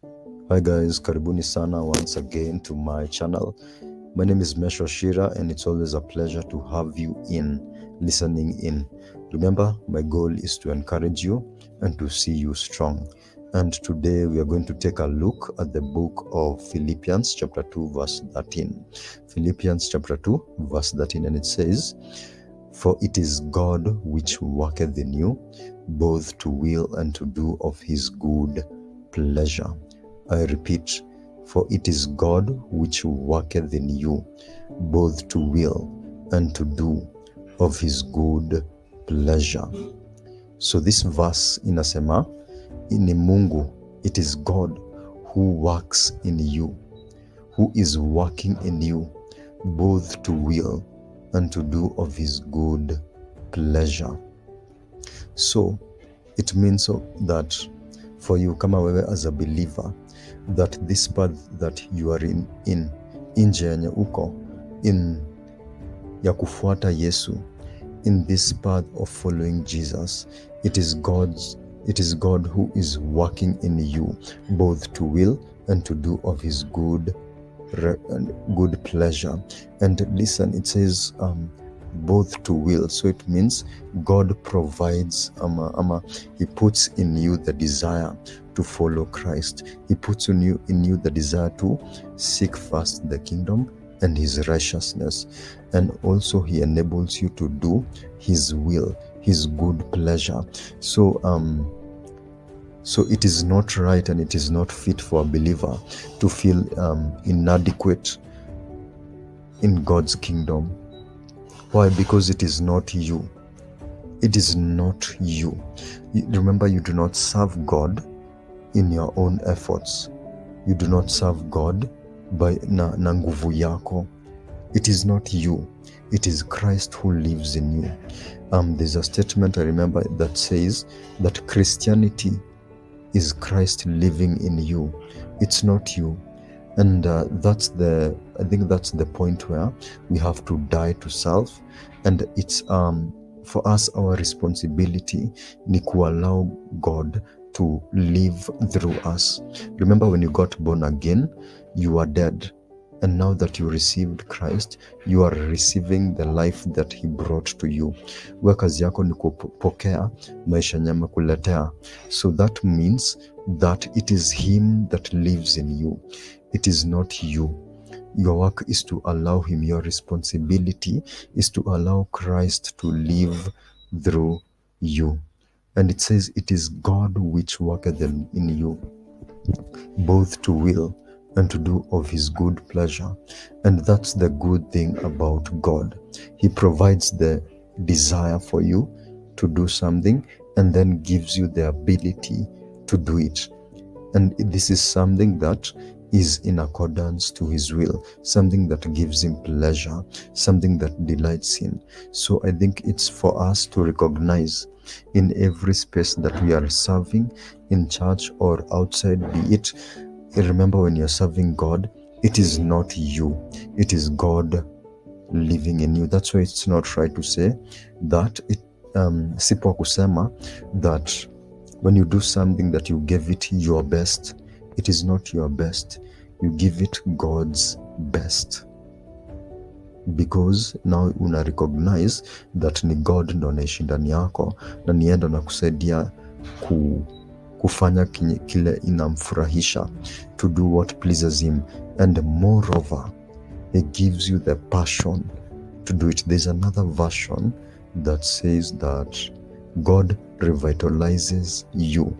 Hi guys, karibuni sana once again to my channel. My name is Mesho Shira and it's always a pleasure to have you listening in. Remember, my goal is to encourage you and to see you strong. And today we are going to take a look at the book of Philippians chapter 2 verse 13. Philippians chapter 2 verse 13, and it says, "For it is God which worketh in you, both to will and to do of his good pleasure." I repeat, for it is God which worketh in you, both to will and to do of his good pleasure. So this verse inasema, ni Mungu, it is God who works in you, who is working in you, both to will and to do of his good pleasure. So it means that for you, kama wewe as a believer, that this path that you are in nje yenye uko in ya kufuata Yesu, in this path of following Jesus, it is God who is working in you, both to will and to do of his good pleasure. And listen, it says both to will, so it means God provides, he puts in you the desire to follow Christ. He puts in you the desire to seek first the kingdom and his righteousness, and also he enables you to do his will, his good pleasure. So it is not right and it is not fit for a believer to feel inadequate in God's kingdom. Why? Because it is not you. It is not you. Remember, you do not serve God in your own efforts. You do not serve God by na nguvu yako. It is not you. It is Christ who lives in you. There's a statement I remember that says that Christianity is Christ living in you. It's not you. And I think that's the point where we have to die to self, and it's for us, our responsibility ni to allow God to live through us. Remember, when you got born again, you are dead, and now that you received Christ, you are receiving the life that he brought to you. Wewe kazi yako ni kupokea maisha nyema kuletea. So that means that it is him that lives in you. It is not you. Your work is to allow him. Your responsibility is to allow Christ to live through you. And it says, it is God which worketh in you, both to will and to do of his good pleasure. And that's the good thing about God. He provides the desire for you to do something and then gives you the ability to do it. And this is something that is in accordance to his will, something that gives him pleasure, something that delights him. So I think it's for us to recognize in every space that we are serving, in church or outside, be it, remember, when you're serving God, it is not you, it is God living in you. That's why it's not right to say that sipo kusema that when you do something that you gave it your best. It is not your best. You give it God's best, because now una recognize that ni God ndo anaishi ndani yako na ni yeye ndo anakusaidia kufanya kile inamfurahisha, to do what pleases him, and moreover he gives you the passion to do it. There's another version that says that God revitalizes you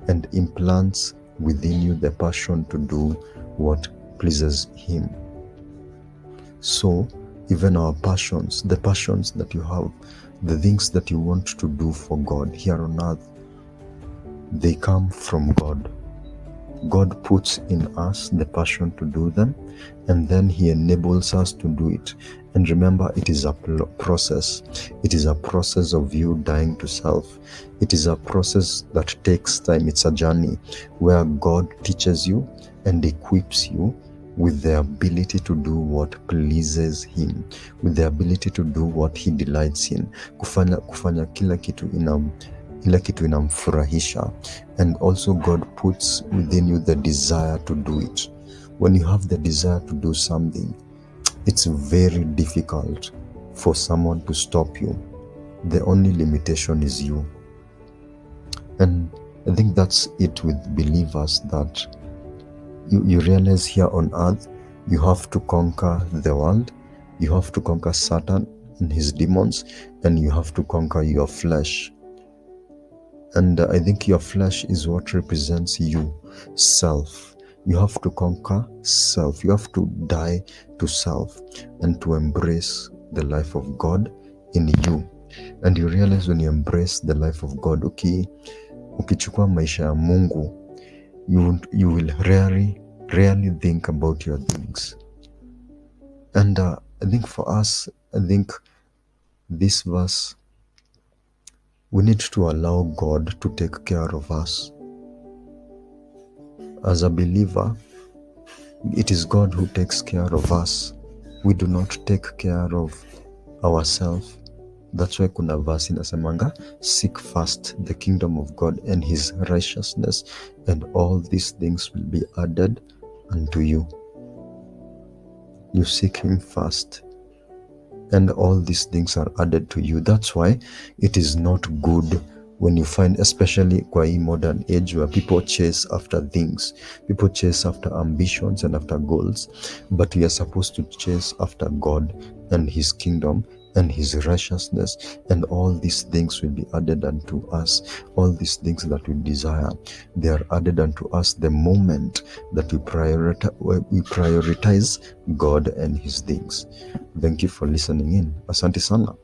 and implants within you the passion to do what pleases him. So even our passions, the passions that you have, the things that you want to do for God here on earth, they come from God. God puts in us the passion to do them, and then he enables us to do it. And remember, it is a process. It is a process of you dying to self. It is a process that takes time. It's a journey where God teaches you and equips you with the ability to do what pleases him, with the ability to do what he delights in. Kufanya kila kitu ile kitu inamfurahisha, and also God puts within you the desire to do it. When you have the desire to do something, it's very difficult for someone to stop you. The only limitation is you. And I think that's it with believers, that you realize here on earth, you have to conquer the world, you have to conquer Satan and his demons, and you have to conquer your flesh. And I think your flesh is what represents you, self. You have to conquer self. You have to die to self and to embrace the life of God in you. And you realize when you embrace the life of God, ukichukua maisha ya Mungu, you will rarely think about your things. And I think for us, this verse, we need to allow God to take care of us. As a believer, it is God who takes care of us. We do not take care of ourselves. That's why kuna verse inasemanga, seek first the kingdom of God and his righteousness, and all these things will be added unto you. You seek him first, and all these things are added to you. That's why it is not good when you find, especially kwa hii modern age where people chase after things, people chase after ambitions and after goals, but we are supposed to chase after God and his kingdom and his righteousness, and all these things will be added unto us. All these things that we desire, they are added unto us the moment that we prioritize God and his things. Thank you for listening in. Asante sana.